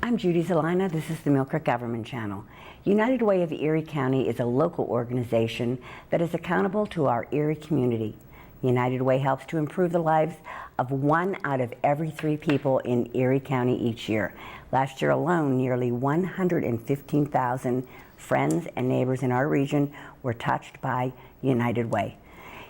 I'm Judy Zelina. This is the Millcreek Government Channel. United Way of Erie County is a local organization that is accountable to our Erie community. United Way helps to improve the lives of 1 out of every 3 people in Erie County each year. Last year alone, nearly 115,000 friends and neighbors in our region were touched by United Way.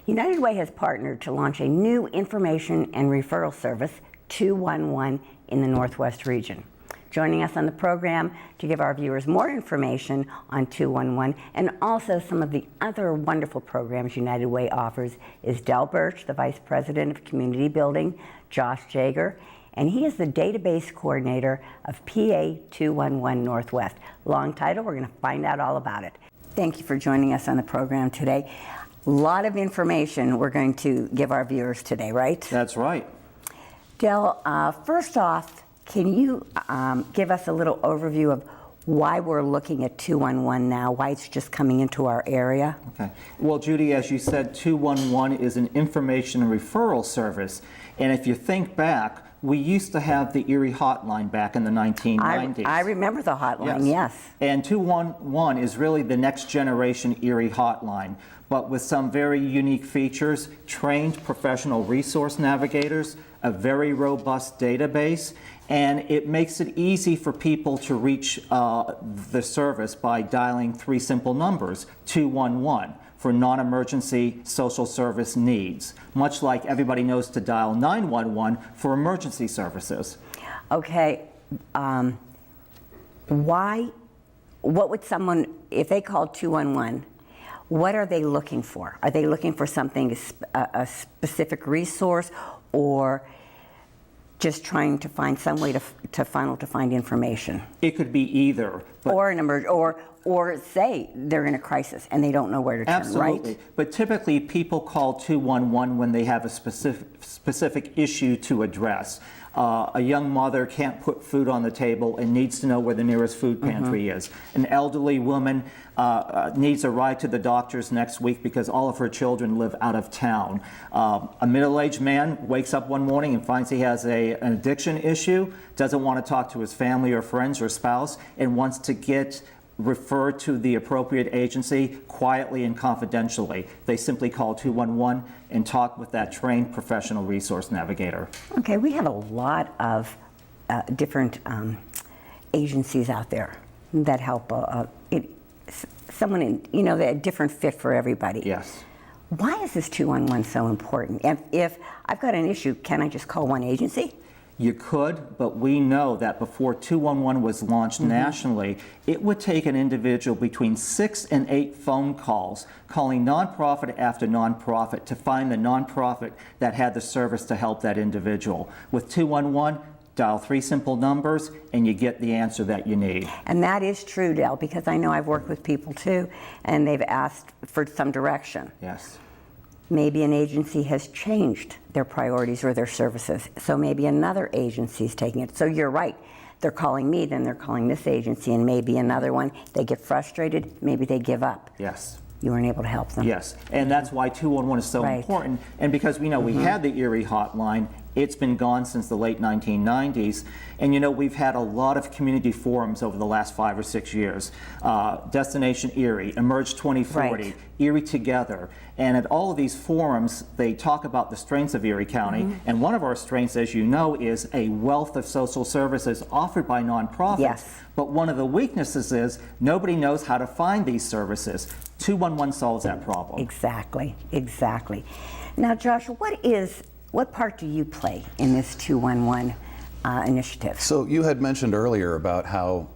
United Way has partnered to launch a new information and referral service, 211, in the Northwest region. Joining us on the program to give our viewers more information on 211 and also some of the other wonderful programs United Way offers is Del Birch, the Vice President of Community Building, Josh Jager, and he is the Database Coordinator of PA 211 Northwest. Long title, we're going to find out all about it. Thank you for joining us on the program today. A lot of information we're going to give our viewers today, right? That's right. Del, first off, can you give us a little overview of why we're looking at 211 now, why it's just coming into our area? Okay. Well, Judy, as you said, 211 is an information and referral service. And if you think back, we used to have the Erie hotline back in the 1990s. I remember the hotline, yes. And 211 is really the next generation Erie hotline, but with some very unique features, trained professional resource navigators, a very robust database, and it makes it easy for people to reach the service by dialing 3 simple numbers, 211, for non-emergency social service needs, much like everybody knows to dial 911 for emergency services. Okay, what would someone, if they called 211, what are they looking for? Are they looking for something, a specific resource, or just trying to find some way to find information? It could be either. Or an or say they're in a crisis and they don't know where to turn, Absolutely. Right? But typically people call 211 when they have a specific issue to address. A young mother can't put food on the table and needs to know where the nearest food pantry is. An elderly woman needs a ride to the doctor's next week because all of her children live out of town. A middle-aged man wakes up one morning and finds he has an addiction issue, doesn't want to talk to his family or friends or spouse, and wants to get referred to the appropriate agency quietly and confidentially. They simply call 211 and talk with that trained professional resource navigator. Okay, we have a lot of different agencies out there that help someone in, a different fit for everybody. Yes. Why is this 211 so important? If I've got an issue, can I just call one agency? You could, but we know that before 211 was launched nationally, it would take an individual between 6 and 8 phone calls, calling nonprofit after nonprofit to find the nonprofit that had the service to help that individual. With 211, dial 3 simple numbers and you get the answer that you need. And that is true, Del, because I know I've worked with people too, and they've asked for some direction. Yes. Maybe an agency has changed their priorities or their services, so maybe another agency is taking it. So you're right, they're calling me, then they're calling this agency, and maybe another one. They get frustrated, maybe they give up. Yes. You weren't able to help them. Yes, and that's why 211 is so important. And because we know we had the Erie hotline, it's been gone since the late 1990s. And we've had a lot of community forums over the last 5 or 6 years. Destination Erie, Emerge 2040, Erie Together. And at all of these forums, they talk about the strengths of Erie County. And one of our strengths, as you know, is a wealth of social services offered by nonprofits. Yes. But one of the weaknesses is nobody knows how to find these services. 211 solves that problem. Exactly, exactly. Now, Josh, what part do you play in this 211 initiative? So you had mentioned earlier about how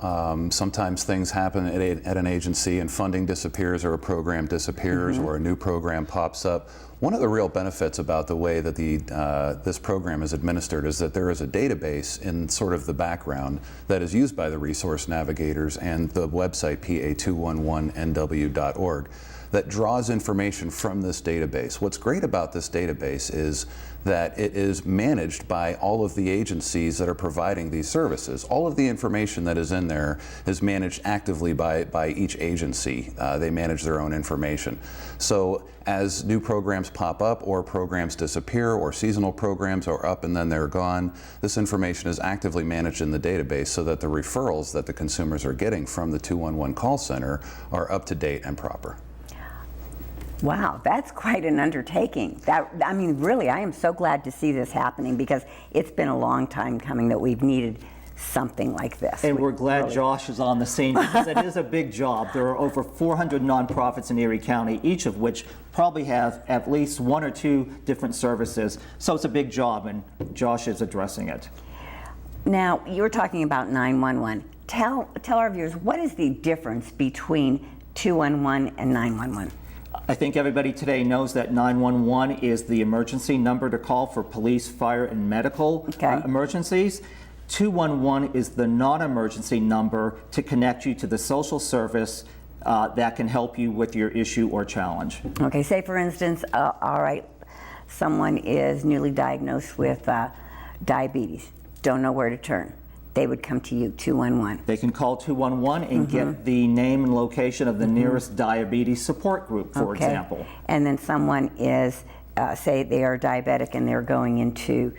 sometimes things happen at an agency and funding disappears or a program disappears or a new program pops up. One of the real benefits about the way that this program is administered is that there is a database in sort of the background that is used by the resource navigators and the website pa211nw.org that draws information from this database. What's great about this database is that it is managed by all of the agencies that are providing these services. All of the information that is in there is managed actively by each agency. They manage their own information. So as new programs pop up or programs disappear or seasonal programs are up and then they're gone, this information is actively managed in the database so that the referrals that the consumers are getting from the 211 call center are up to date and proper. Wow, that's quite an undertaking. I mean, really, I am so glad to see this happening because it's been a long time coming that we've needed something like this. And we're glad Josh is on the scene because it is a big job. There are over 400 nonprofits in Erie County, each of which probably have at least 1 or 2 different services. So it's a big job, and Josh is addressing it. Now, you were talking about 911. Tell our viewers, what is the difference between 211 and 911? I think everybody today knows that 911 is the emergency number to call for police, fire, and medical emergencies. 211 is the non-emergency number to connect you to the social service that can help you with your issue or challenge. Okay, say for instance, all right, someone is newly diagnosed with diabetes, don't know where to turn. They would come to you, 211. They can call 211 and get the name and location of the nearest diabetes support group, for example. And then someone is, say they are diabetic and they're going into,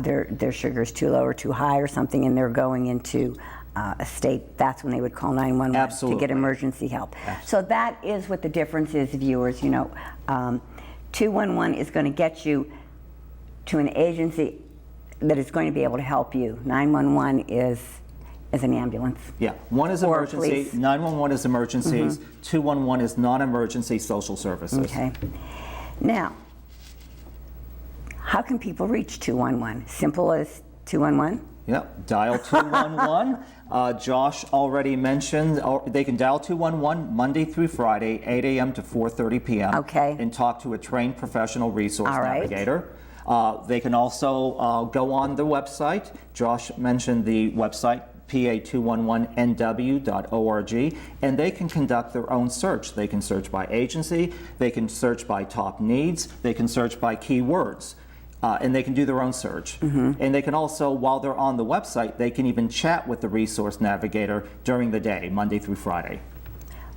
their sugar's too low or too high or something, and they're going into a state, that's when they would call 911 Absolutely. to get emergency help. Absolutely. So that is what the difference is, viewers. You know, 211 is going to get you to an agency that is going to be able to help you. 911 is an ambulance. Yeah, one is Or emergency, police. 911 is emergencies, 211 is non-emergency social services. Okay. Now, how can people reach 211? Simple as 211? Yep, dial 211. Josh already mentioned they can dial 211 Monday through Friday, 8 a.m. to 4:30 p.m. Okay. And talk to a trained professional resource All right. navigator. They can also go on the website. Josh mentioned the website, pa211nw.org, and they can conduct their own search. They can search by agency, they can search by top needs, they can search by keywords. And they can do their own search. And they can also, while they're on the website, they can even chat with the resource navigator during the day, Monday through Friday.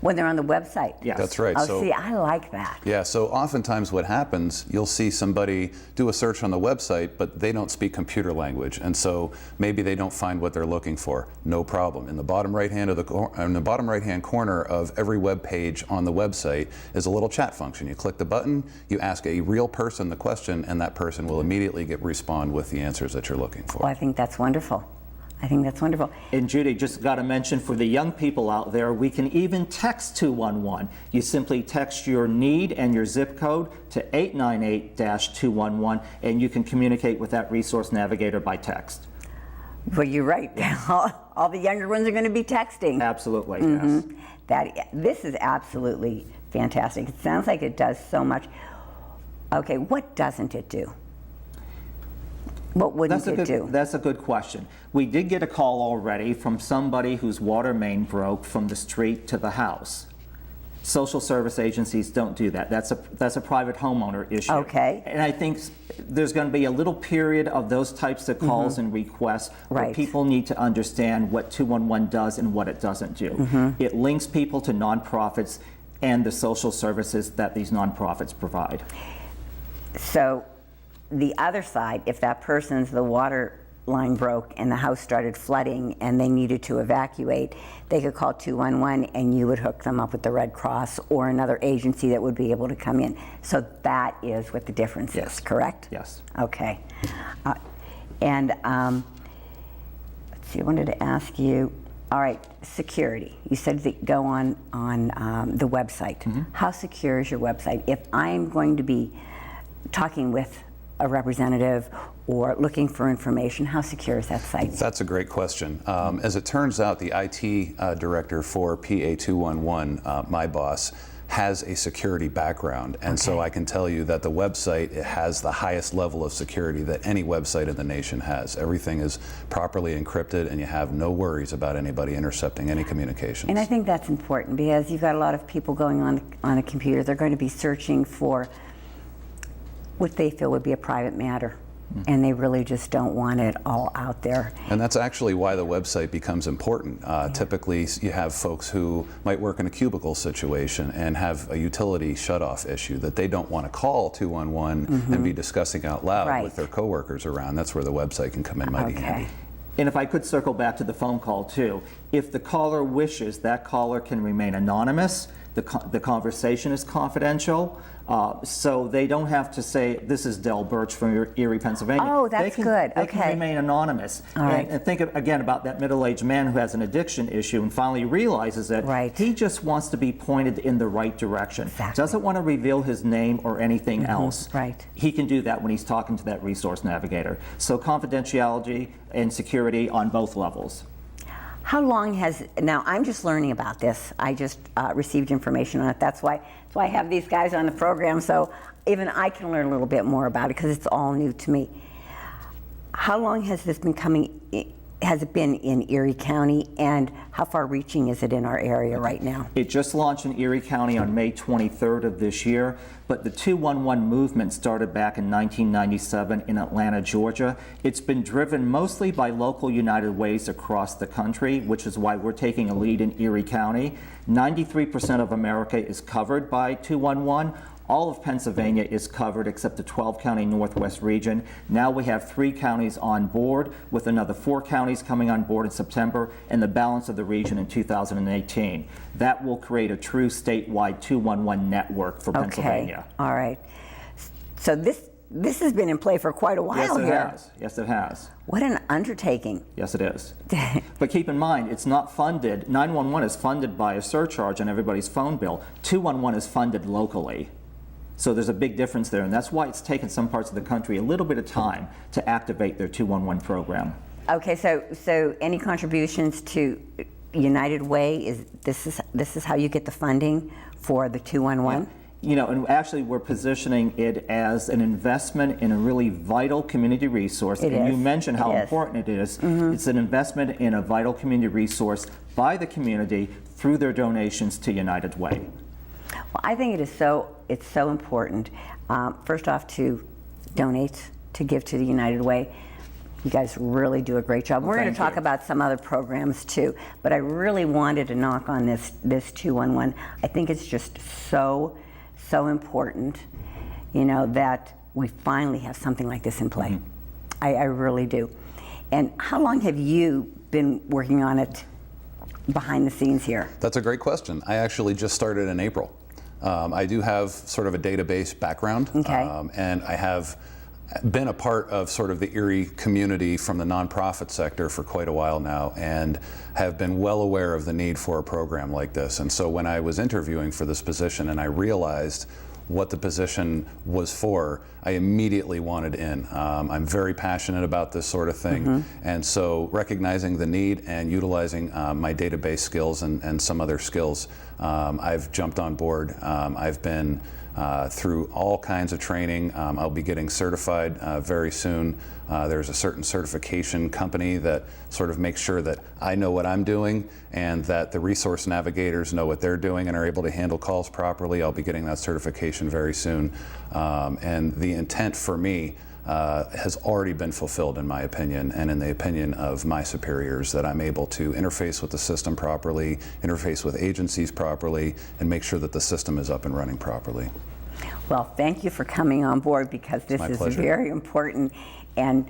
When they're on the website? Yes. That's right. Oh, So- see, I like that. Yeah, so oftentimes what happens, you'll see somebody do a search on the website, but they don't speak computer language, and so maybe they don't find what they're looking for. No problem. In the bottom right-hand corner of every web page on the website is a little chat function. You click the button, you ask a real person the question, and that person will immediately respond with the answers that you're looking for. Well, I think that's wonderful. I think that's wonderful. And Judy, just got to mention for the young people out there, we can even text 211. You simply text your need and your zip code to 898-211, and you can communicate with that resource navigator by text. Well, you're right. All the younger ones are going to be texting. Absolutely, yes. This is absolutely fantastic. It sounds like it does so much. Okay, what doesn't it do? What wouldn't it do? That's a good question. We did get a call already from somebody whose water main broke from the street to the house. Social service agencies don't do that. That's a private homeowner issue. Okay. And I think there's going to be a little period of those types of calls and requests where Right. people need to understand what 211 does and what it doesn't do. It links people to nonprofits and the social services that these nonprofits provide. So the other side, if that the water line broke and the house started flooding and they needed to evacuate, they could call 211 and you would hook them up with the Red Cross or another agency that would be able to come in. So that is what the difference is, correct? Yes. Okay. Let's see, I wanted to ask you, all right, security. You said that go on the website. How secure is your website? If I'm going to be talking with a representative or looking for information, how secure is that site? That's a great question. As it turns out, the IT director for PA211, my boss, has a security background. And so I can tell you that the website, it has the highest level of security that any website in the nation has. Everything is properly encrypted, and you have no worries about anybody intercepting any communications. And I think that's important because you've got a lot of people going on a computer. They're going to be searching for what they feel would be a private matter. And they really just don't want it all out there. And that's actually why the website becomes important. Typically, you have folks who might work in a cubicle situation and have a utility shutoff issue that they don't want to call 211 and be discussing out loud with their coworkers around. That's where the website can come in mighty handy. And if I could circle back to the phone call too, if the caller wishes, that caller can remain anonymous. The conversation is confidential, so they don't have to say, this is Del Birch from Erie, Pennsylvania. Oh, that's good. They can remain anonymous. And think again about that middle-aged man who has an addiction issue and finally realizes that he just wants to be pointed in the right direction. Doesn't want to reveal his name or anything else. He can do that when he's talking to that resource navigator. So confidentiality and security on both levels. How long has, now I'm just learning about this. I just received information on it. That's why I have these guys on the program, so even I can learn a little bit more about it because it's all new to me. How long has this been coming, has it been in Erie County, and how far reaching is it in our area right now? It just launched in Erie County on May 23rd of this year, but the 211 movement started back in 1997 in Atlanta, Georgia. It's been driven mostly by local United Ways across the country, which is why we're taking a lead in Erie County. 93% of America is covered by 211. All of Pennsylvania is covered except the 12-county Northwest region. Now we have 3 counties on board, with another 4 counties coming on board in September, and the balance of the region in 2018. That will create a true statewide 211 network for Pennsylvania. All right. So this has been in play for quite a while here. Yes, it has. Yes, it has. What an undertaking. Yes, it is. But keep in mind, it's not funded. 911 is funded by a surcharge on everybody's phone bill. 211 is funded locally. So there's a big difference there, and that's why it's taken some parts of the country a little bit of time to activate their 211 program. Okay, so any contributions to United Way, this is how you get the funding for the 211? You know, and actually we're positioning it as an investment in a really vital community resource. And you mentioned how important it is. It's an investment in a vital community resource by the community through their donations to United Way. Well, I think it's so important, first off, to donate, to give to the United Way. You guys really do a great job. We're going to talk about some other programs too, but I really wanted to knock on this 211. I think it's just so important, you know, that we finally have something like this in play. I really do. And how long have you been working on it behind the scenes here? That's a great question. I actually just started in April. I do have sort of a database background, and I have been a part of sort of the Erie community from the nonprofit sector for quite a while now, and have been well aware of the need for a program like this. And so when I was interviewing for this position and I realized what the position was for, I immediately wanted in. I'm very passionate about this sort of thing, and so recognizing the need and utilizing my database skills and some other skills, I've jumped on board. I've been through all kinds of training. I'll be getting certified very soon. There's a certain certification company that sort of makes sure that I know what I'm doing and that the resource navigators know what they're doing and are able to handle calls properly. I'll be getting that certification very soon. And the intent for me has already been fulfilled, in my opinion, and in the opinion of my superiors, that I'm able to interface with the system properly, interface with agencies properly, and make sure that the system is up and running properly. Well, thank you for coming on board, because this is very important. And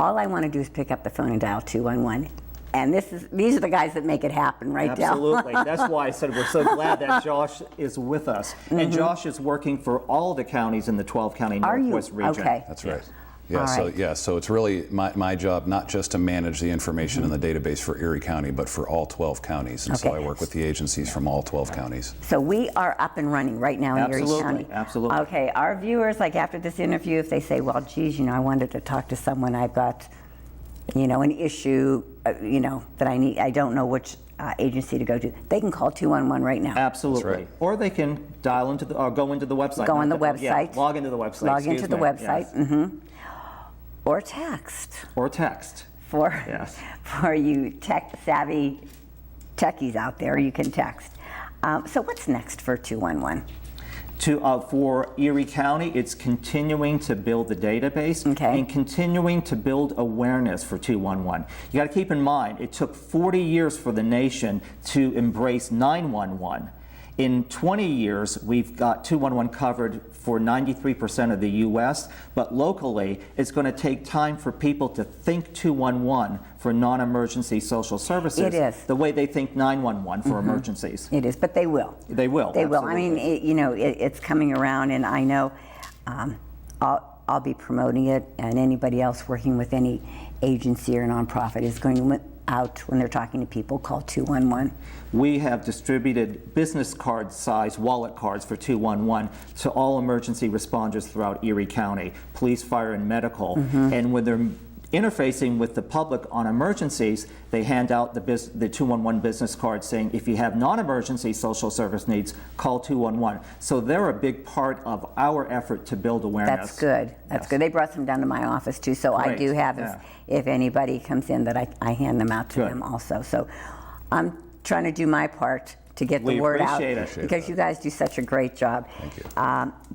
all I want to do is pick up the phone and dial 211. And these are the guys that make it happen, right, Del? Absolutely. That's why I said we're so glad that Josh is with us. And Josh is working for all the counties in the 12-county Northwest region. Okay. That's right. Yeah, so it's really my job not just to manage the information in the database for Erie County, but for all 12 counties. And so I work with the agencies from all 12 counties. So we are up and running right now in Erie County. Absolutely. Okay, our viewers, like after this interview, if they say, well, geez, I wanted to talk to someone, I've got, an issue, that I don't know which agency to go to. They can call 211 right now. Absolutely. That's right. Or they can dial into or go into the website. Go on the Yeah, website. log into the website. Log into excuse the me. website. Yes. Or text. Or text. Yes. For you tech-savvy techies out there, you can text. So what's next for 211? For Erie County, it's continuing to build the database and continuing to build awareness for 211. You got to keep in mind, it took 40 years for the nation to embrace 911. In 20 years, we've got 211 covered for 93% of the U.S., but locally, it's going to take time for people to think 211 for non-emergency social services. It is. The way they think 911 for emergencies. It is, but they will. They will. They will. I absolutely. mean, it's coming around, and I know I'll be promoting it, and anybody else working with any agency or nonprofit is going to out when they're talking to people, call 211. We have distributed business card size wallet cards for 211 to all emergency responders throughout Erie County, police, fire, and medical. And when they're interfacing with the public on emergencies, they hand out the 211 business card saying, if you have non-emergency social service needs, call 211. So they're a big part of our effort to build awareness. That's good. That's good. They brought some down to my office too, so I Great. do have, Yeah. if anybody comes in, that I hand them out to Good. them also. So I'm trying to do my part to get We the word out, appreciate it. because you guys do such a great job. Thank you.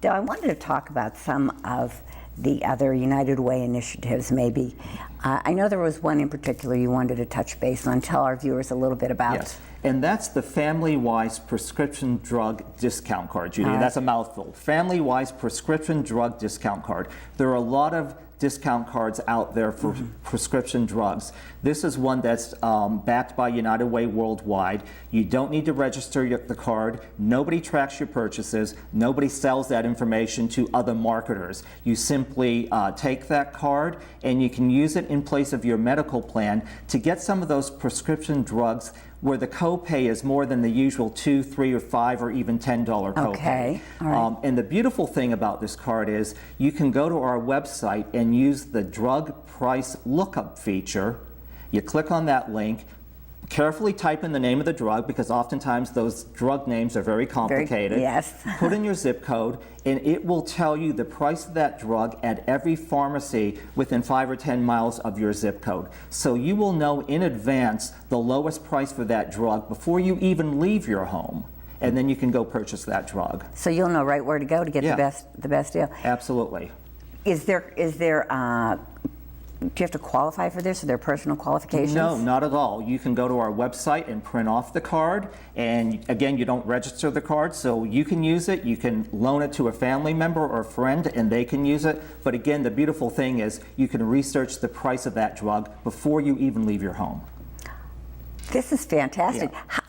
Though I wanted to talk about some of the other United Way initiatives maybe. I know there was one in particular you wanted to touch base on. Tell our viewers a little bit about. Yes, and that's the Family-Wise Prescription Drug Discount Card, Judy. That's a mouthful. Family-Wise Prescription Drug Discount Card. There are a lot of discount cards out there for prescription drugs. This is one that's backed by United Way Worldwide. You don't need to register the card. Nobody tracks your purchases. Nobody sells that information to other marketers. You simply take that card and you can use it in place of your medical plan to get some of those prescription drugs where the copay is more than the usual $2, $3, or $5, or even $10 copay. Okay, all right. And the beautiful thing about this card is you can go to our website and use the drug price lookup feature. You click on that link, carefully type in the name of the drug, because oftentimes those drug names are very complicated. Yes. Put in your zip code, and it will tell you the price of that drug at every pharmacy within 5 or 10 miles of your zip code. So you will know in advance the lowest price for that drug before you even leave your home. And then you can go purchase that drug. So you'll know right where to go to get Yeah. the best deal. Absolutely. Is there do you have to qualify for this? Are there personal qualifications? No, not at all. You can go to our website and print off the card, and again, you don't register the card, so you can use it. You can loan it to a family member or a friend, and they can use it. But again, the beautiful thing is you can research the price of that drug before you even leave your home. This is fantastic. Yeah.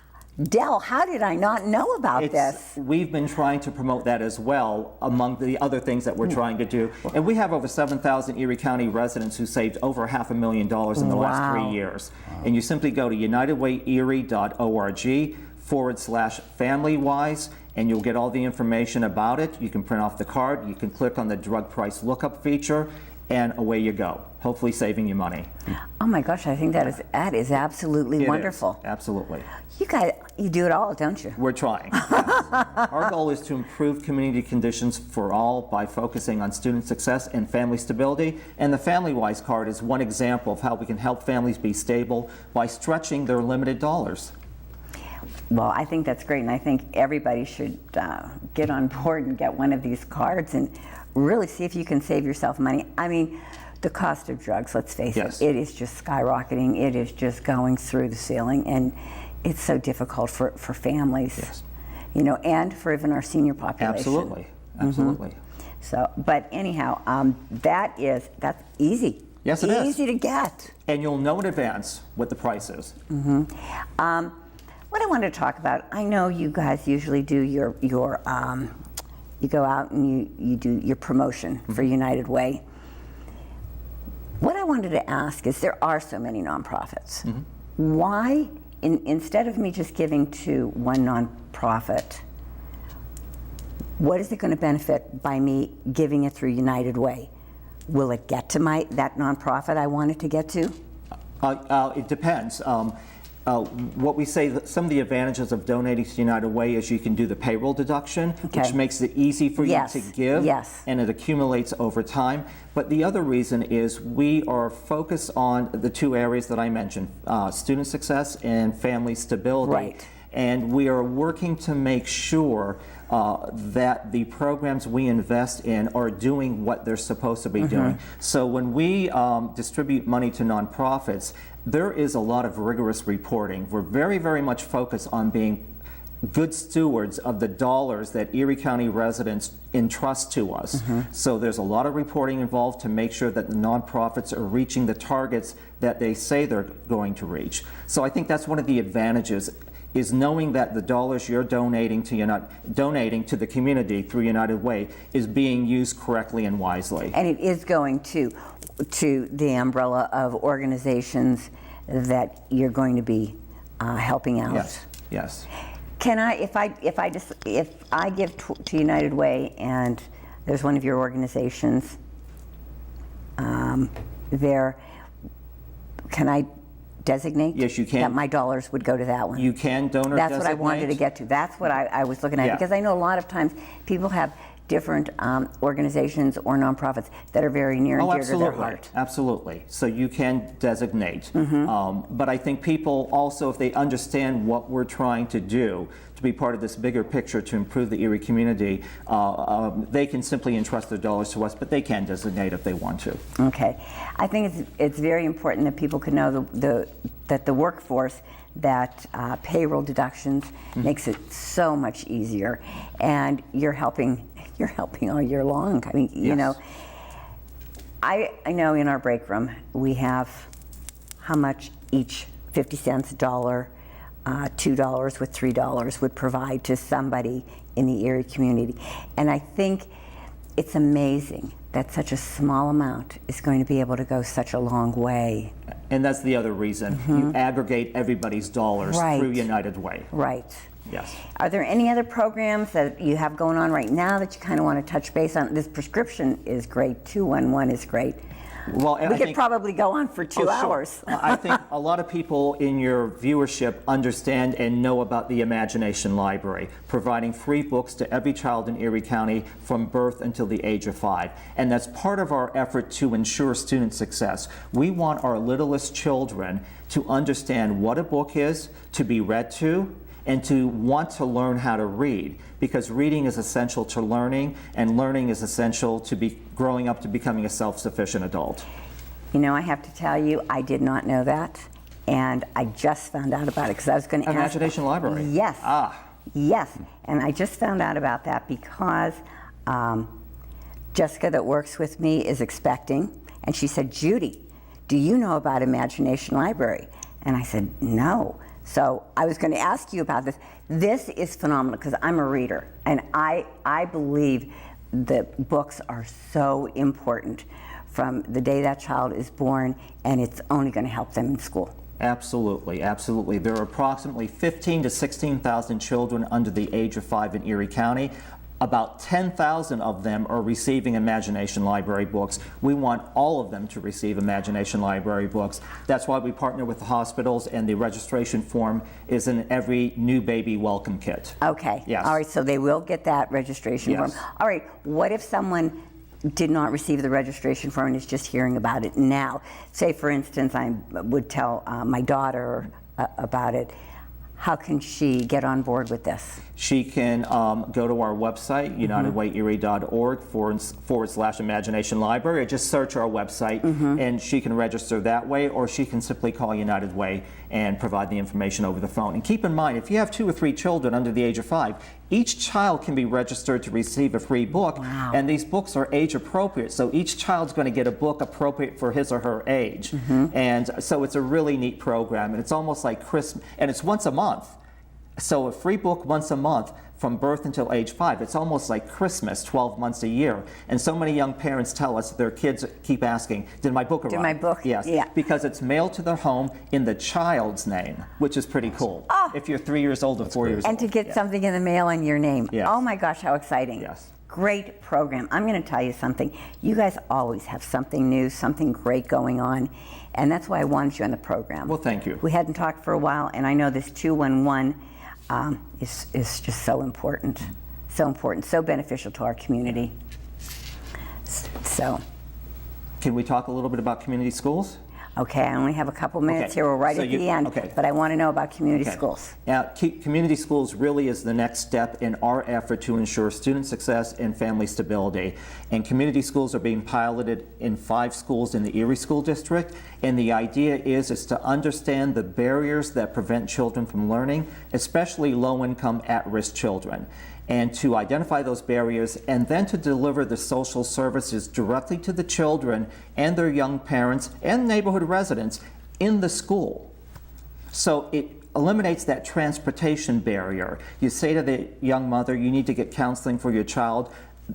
Del, how did I not know about this? We've been trying to promote that as well among the other things that we're trying to do. And we have over 7,000 Erie County residents who saved over $500,000 in the last 3 years. And you simply go to unitedwayerie.org/familywise, and you'll get all the information about it. You can print off the card, you can click on the drug price lookup feature, and away you go, hopefully saving you money. Oh my gosh, I think that is absolutely It wonderful. is, absolutely. You do it all, don't you? We're trying. Yes. Our goal is to improve community conditions for all by focusing on student success and family stability. And the Family-Wise card is one example of how we can help families be stable by stretching their limited dollars. Well, I think that's great, and I think everybody should get on board and get one of these cards and really see if you can save yourself money. I mean, the cost of drugs, let's face Yes. it, it is just skyrocketing. It is just going through the ceiling, and it's so difficult for families, Yes. and for even our senior population. Absolutely, absolutely. So, but anyhow, that's easy. Yes, it is. Easy to get. And you'll know in advance what the price is. What I wanted to talk about, I know you guys usually do your you go out and you do your promotion for United Way. What I wanted to ask is, there are so many nonprofits. Why, instead of me just giving to one nonprofit, what is it going to benefit by me giving it through United Way? Will it get to that nonprofit I want it to get to? It depends. what we say, that some of the advantages of donating to United Way is you can do the payroll deduction, which makes it easy for you to give, and it accumulates over time. But the other reason is we are focused on the two areas that I mentioned, student success and family stability. Right. And we are working to make sure that the programs we invest in are doing what they're supposed to be doing. So when we distribute money to nonprofits, there is a lot of rigorous reporting. We're very, very much focused on being good stewards of the dollars that Erie County residents entrust to us. So there's a lot of reporting involved to make sure that the nonprofits are reaching the targets that they say they're going to reach. So I think that's one of the advantages, is knowing that the dollars you're donating to the community through United Way is being used correctly and wisely. And it is going to the umbrella of organizations that you're going to be helping out. Yes, yes. Can I, if I give to United Way and there's one of your organizations there, can I designate? Yes, you can. That my dollars would go to that one. You can donor designate. That's what I wanted to get to. That's what I was looking at, because I know a lot of times people have different organizations or nonprofits that are very near and dear to their heart. Absolutely. So you can designate. But I think people also, if they understand what we're trying to do to be part of this bigger picture to improve the Erie community, they can simply entrust their dollars to us, but they can designate if they want to. Okay. I think it's very important that people can know that the workforce, that payroll deductions makes it so much easier, and you're helping all year long. I mean, you know, I know in our break room we have how much each 50 cents, $1, $2 with $3 would provide to somebody in the Erie community. And I think it's amazing that such a small amount is going to be able to go such a long way. And that's the other reason. You aggregate everybody's dollars through United Way. Right. Yes. Are there any other programs that you have going on right now that you kind of want to touch base on? This prescription is great. 211 is great. Well, we could probably go on for 2 hours. I think a lot of people in your viewership understand and know about the Imagination Library, providing free books to every child in Erie County from birth until the age of 5. And that's part of our effort to ensure student success. We want our littlest children to understand what a book is, to be read to, and to want to learn how to read, because reading is essential to learning, and learning is essential to be growing up to becoming a self-sufficient adult. You know, I have to tell you, I did not know that, and I just found out about it because I was going to ask. Imagination Library. Yes. Ah. Yes, and I just found out about that because Jessica that works with me is expecting, and she said, Judy, do you know about Imagination Library? And I said, no. So I was going to ask you about this. This is phenomenal because I'm a reader, and I believe that books are so important from the day that child is born, and it's only going to help them in school. Absolutely, absolutely. There are approximately 15,000 to 16,000 children under the age of 5 in Erie County. About 10,000 of them are receiving Imagination Library books. We want all of them to receive Imagination Library books. That's why we partner with the hospitals, and the registration form is in every new baby welcome kit. Okay. Yes. All right, so they will get that registration form. All right, what if someone did not receive the registration form and is just hearing about it now? Say, for instance, I would tell my daughter about it. How can she get on board with this? She can go to our website, unitedwayerie.org/Imagination Library, or just search our website, and she can register that way, or she can simply call United Way and provide the information over the phone. And keep in mind, if you have 2 or 3 children under the age of 5, each child can be registered to receive a free book, and these books are age appropriate, so each child's going to get a book appropriate for his or her age. And so it's a really neat program, and it's almost like Christmas, and it's once a month. So a free book once a month from birth until age 5. It's almost like Christmas, 12 months a year. And so many young parents tell us their kids keep asking, did my book arrive? Did my book? Yes, because it's mailed to their home in the child's name, which is pretty cool. If you're 3 years old or 4 years old. And to get something in the mail in your name. Yes. Oh my gosh, how exciting. Yes. Great program. I'm going to tell you something. You guys always have something new, something great going on, and that's why I wanted you on the program. Well, thank you. We hadn't talked for a while, and I know this 211 is just so important, so beneficial to our community. So, Can we talk a little bit about community schools? okay, I only have a couple minutes Okay. here. We're right So at you- the end, okay. but I want to know about community Okay. schools. Now, community schools really is the next step in our effort to ensure student success and family stability. And community schools are being piloted in 5 schools in the Erie School District. And the idea is to understand the barriers that prevent children from learning, especially low-income, at-risk children, and to identify those barriers, and then to deliver the social services directly to the children and their young parents and neighborhood residents in the school. So it eliminates that transportation barrier. You say to the young mother, you need to get counseling for your child.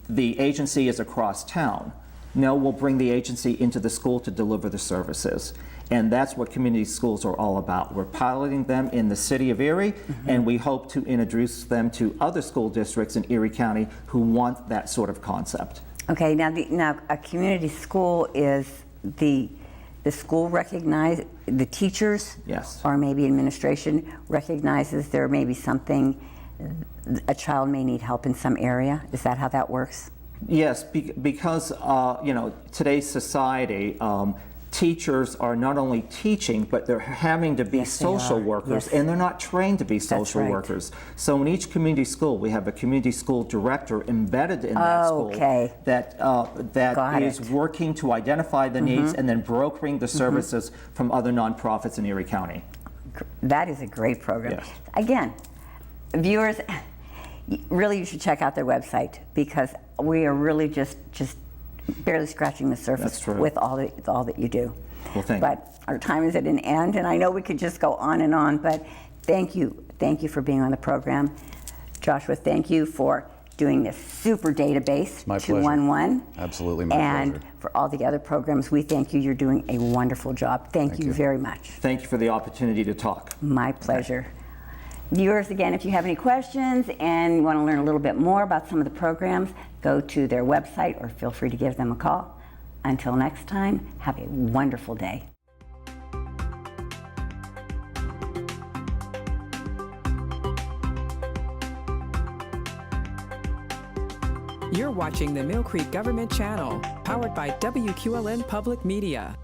The agency is across town. No, we'll bring the agency into the school to deliver the services. And that's what community schools are all about. We're piloting them in the city of Erie, and we hope to introduce them to other school districts in Erie County who want that sort of concept. Okay, now a community school is the school recognize, the teachers, Yes. or maybe administration recognizes there may be something, a child may need help in some area. Is that how that works? Yes, because today's society, teachers are not only teaching, but they're having to be Yes, they social are. workers, Yes. and they're not trained to be social right. workers. So in each community school, we have a community school director embedded in that school Okay. that Got is it. working to identify the needs and then brokering the services from other nonprofits in Erie County. That is a great program. Yes. Again, viewers, really you should check out their website, because we are really just barely scratching the surface That's true. with all that you do. Well, thank you. But our time is at an end, and I know we could just go on and on, but thank you for being on the program. Joshua, thank you for doing this super database, My pleasure. 211. Absolutely my And pleasure. for all the other programs, we thank you. You're doing a wonderful job. Thank you you. very much. Thank you for the opportunity to talk. My pleasure. Viewers, again, if you have any questions and want to learn a little bit more about some of the programs, go to their website or feel free to give them a call. Until next time, have a wonderful day. You're watching the Millcreek Government Channel, powered by WQLN Public Media.